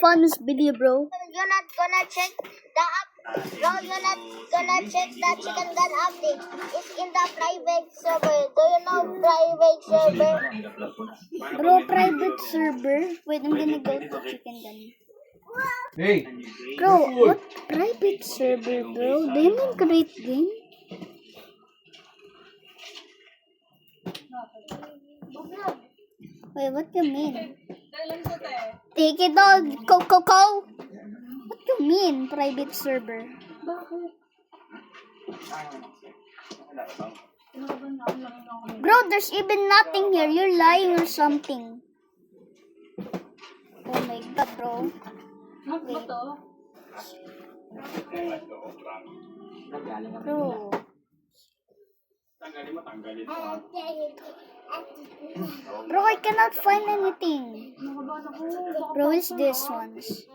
famous video, bro. You're not gonna check the app. Bro, you're not gonna check the chicken gun update. It's in the private server. Do you know private server? Bro, private server. Wait, I'm gonna go to chicken gun. Hey! Bro, what private server, bro? Do you mean create game? Wait, what you mean? Take it all, Coco. What you mean, private server? Bro, there's even nothing here. You're lying or something. Oh my god, bro. Wait. Bro. Bro, I cannot find anything. Bro, it's this ones.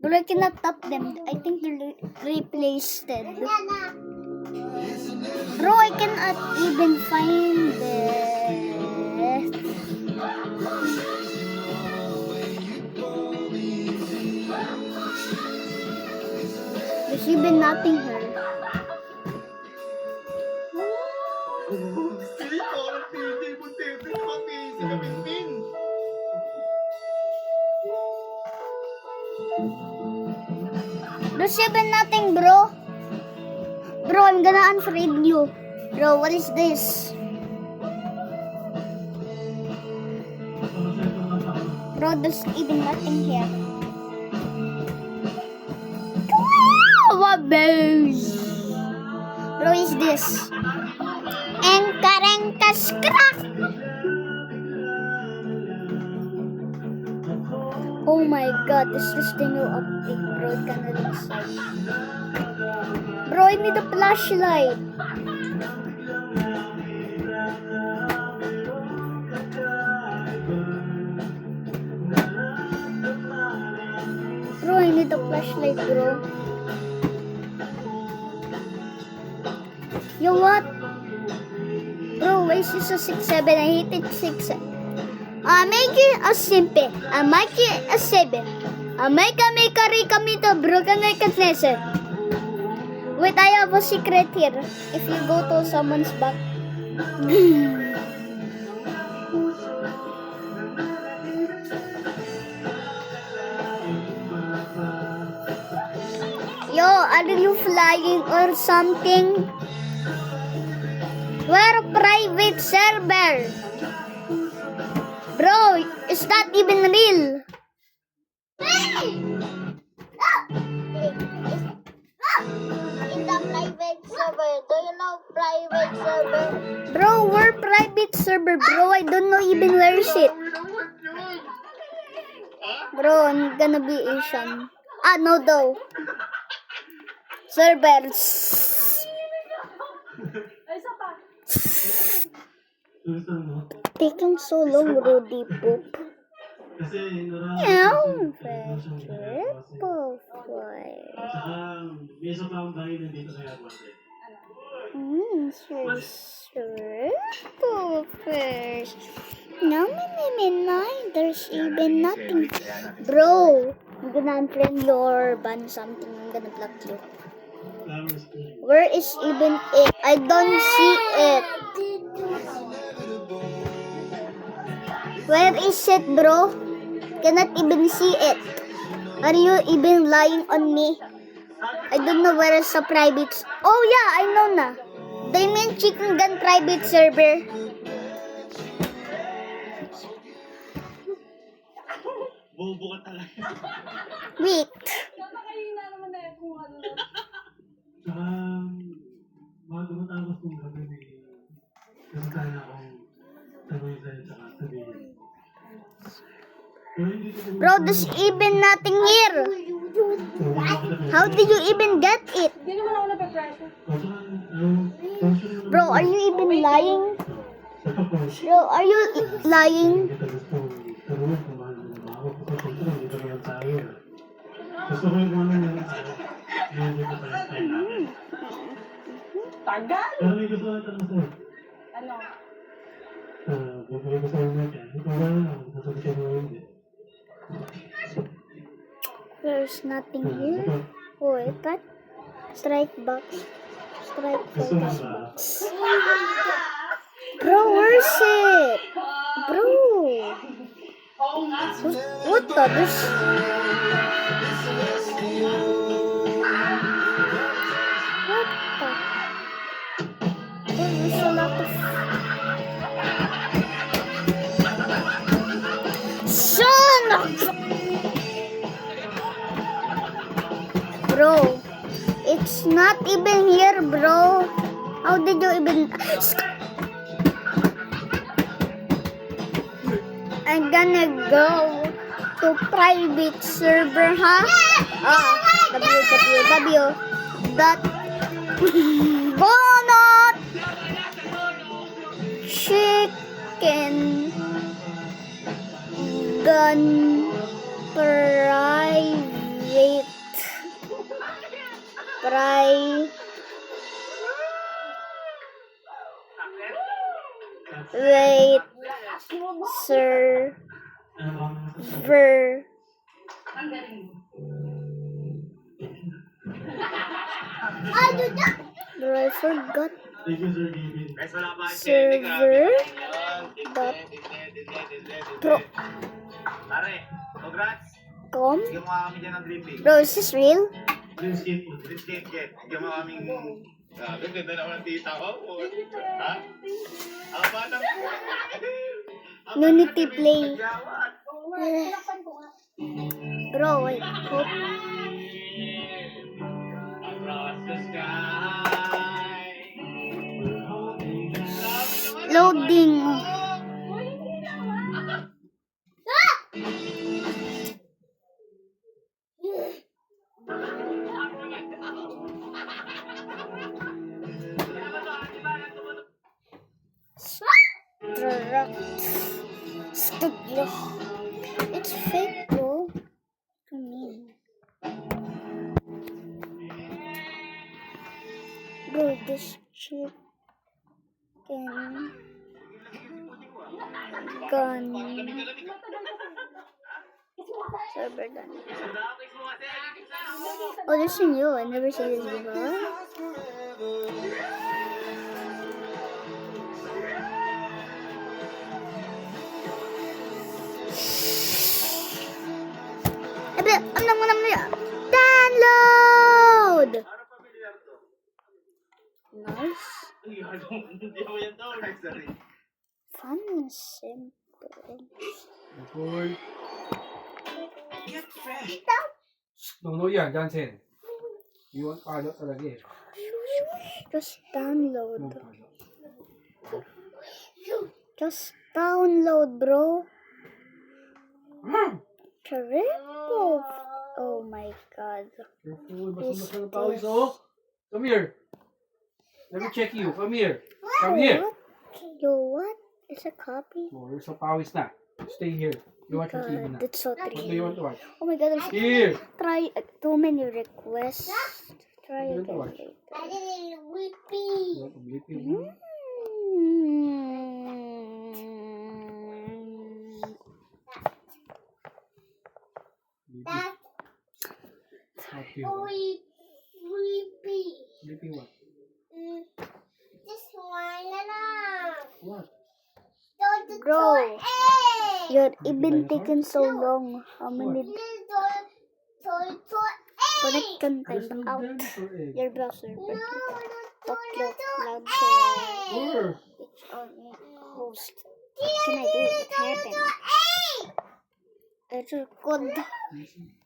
Bro, I cannot tap them. I think they're replaced. Bro, I cannot even find it. There's even nothing here. There's even nothing, bro. Bro, I'm gonna unfriend you. Bro, what is this? Bro, there's even nothing here. What base? Bro, is this? Engkarengkas crack. Oh my god, this is the new update, bro. It cannot inside. Bro, I need a flashlight. Bro, I need a flashlight, bro. Yo, what? Bro, why is this a 6-7? I hate it 6-7. Make it a simple. Make it a 7. Make a kami to, bro. Can I confess it? Wait, I have a secret here. If you go to someone's back. Yo, are you flying or something? We're private server. Bro, is that even real? In the private server. Do you know private server? Bro, we're private server, bro. I don't know even where is it. Bro, I'm gonna be Asian. Ah, no, though. Servers. Taking so long, Rudy Poop. Meow. Poopers. No, there's even nothing. Bro, I'm gonna unfriend you or ban something. I'm gonna block you. Where is even it? I don't see it. Where is it, bro? Cannot even see it. Are you even lying on me? I don't know where is the private. Oh yeah, I know na. They mean chicken gun private server. Bobo ka talaga. Wait. Bago matapos kong gabi, meron tayo akong tanong sa'yo tsaka sabihin. Bro, there's even nothing here. How did you even get it? Bro, are you even lying? Bro, are you lying? Gusto ko yung ano yung hindi ko tayo tayo. Tagal! Pero may gusto ko na tanong sa'yo. Ano? Bumili ko sa'yo natin. Ito ba yun? Nasabi siya mo hindi. There's nothing here. Oh, that strike box. Strike for Gusto mo this ba? box. Bro, where's it? Bro. What the? This... What the? Oh, there's a lot of... Son of... Bro, it's not even here, bro. How did you even... I'm gonna go to private server, huh? www. Bonnet chicken gun private server. Bro, I forgot. Thank you, Sir David. Server. Pro. Pare, congrats. Com. Bigyan mo kami dyan ng dripping. Bro, is this real? Please keep it. Let's get. Bigyan mo kaming... Grabe, ganda naman ang tita ko. Ha? Ang batang... Unity play. Jawan. Bro, wait. Hope. Across the sky. Loading. Studio. It's fake, bro. To me. Bro, this chicken gun server done. Oh, this is new. I never seen this before. Download! Nice. Fun and simple. Boy. No, yan. Jansen. You want pilot talaga eh. Just download. No pilot. Just download, bro. Triple. Oh my god. Careful, basta ng pawis, oh. Come here. Let me check you. Come here. Come here. What? Yo, what? It's a copy? Oh, there's a pawis na. Stay here. You watch your TV God, na. that's so What do tricky. you want to watch? Oh my god, there's Here. try too many requests. Try You want to again watch? later. I didn't whippy. You want to bleep it, huh? Bleep it. What do you want? Whippy. Bleeping what? This one na lang. What? Bro, you're even taking so long. How many connect can There's time no out? dinosaur egg. Your browser, Tokyo Cloud Where? it's on host. What can I do? What happened? It's a code. Let me see it.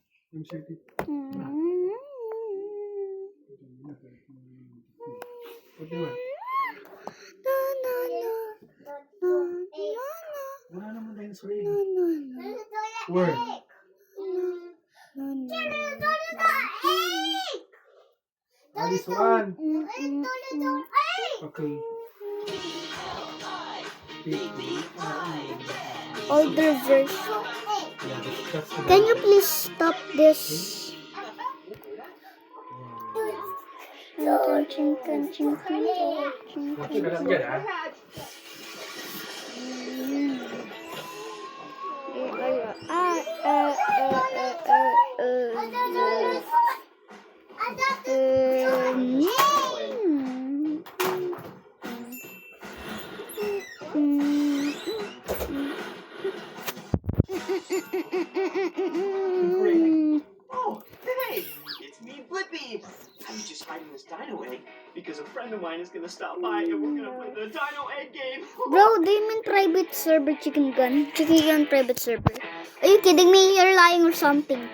What do you want? Wala naman dinosaur egg. Where? Ah, this one. Okay. Older version. Yeah, that's the Can you please stop this? Watch ka lang dyan, ha? friend of mine is gonna stop by and we're gonna play the Dino Egg game. Bro, do you mean private server chicken gun? Chicken gun private server. Are you kidding me? You're lying or something.